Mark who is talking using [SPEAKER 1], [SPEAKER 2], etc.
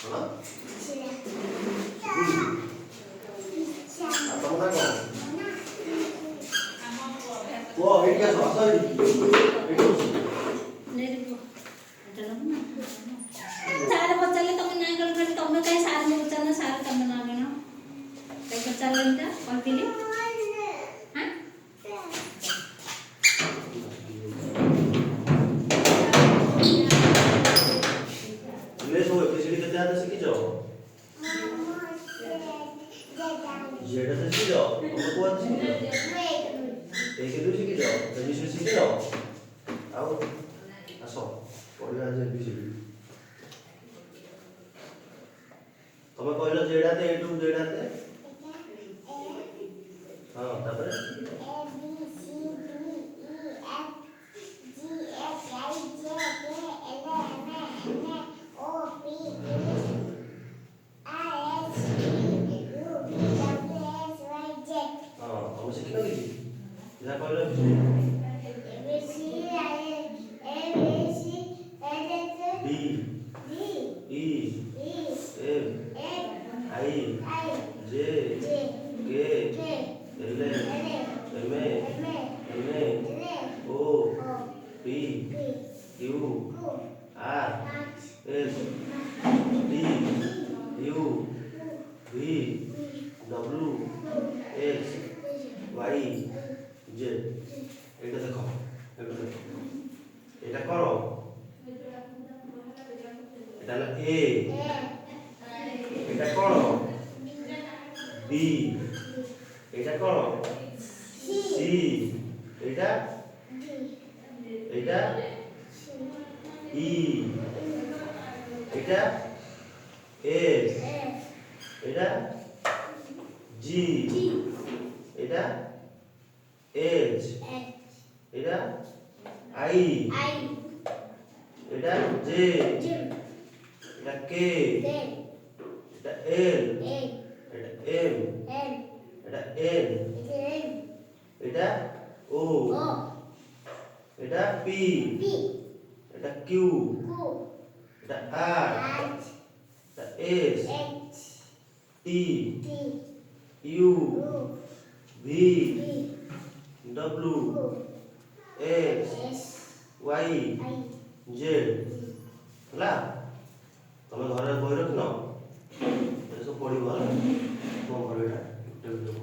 [SPEAKER 1] କଣ? ଆଉ ତମ ନାଁ କଣ? ପୁଅ ଏଇଠି ଆସ ଆସ ଏଇଠି ବସ।
[SPEAKER 2] ସାର୍ ପଚାରିଲେ ତମ ନାଁ କଣ କହିଲେ ତମେ କାହିଁ ସାର୍ ପଚାରିଲ ସାର୍ ତମ ନାଁ କଣ କାହିଁ ପଚାରିଲେନି ତା କହିଥିଲି
[SPEAKER 1] ତୁମେ ସବୁ ଏବିସିଡି କେତେ ହାତ ଶିଖିଛ? ଝିଅଟା ତ ଶିଖିଛ? ତମେ କୁହ ଶିଖିଛ? 1 2 ଶିଖିଛ? ଏବିସିଡି ଶିଖିଛ? ଆଉ ଆସ ପଢିବା ଆଜି ଏବିସିଡି। ତମେ କହିଲ ଜେଡ୍ ହାତେ ଏଠୁ ଜେଡ୍ ହାତେ। ହଁ ତାପରେ ହଁ ତମେ ଶିଖିନ କିଛି ଯାହା କହିଲ D E F I J K L M N O P Q R S T U V W X Y Z. ଏଇଟା ଦେଖ ଏଇଟା କଣ? এটা হলো এ, এটা কোন? বি, এটা কোন? সি, এটা এটা ই, এটা এফ, এটা জি, এটা এইচ, এটা আই, এটা জে, এটা কে, এটা এল, এটা এম, এটা এন, এটা ও, এটা পি, এটা কিউ, এটা আর, এটা S, T, U, V, W, X, Y, Z. ହେଲା ତମେ ଘରେ ବହି ରଖିନ ଏସବୁ ପଢିବ ହେଲା। କଣ କରିବ ଏଇଟା?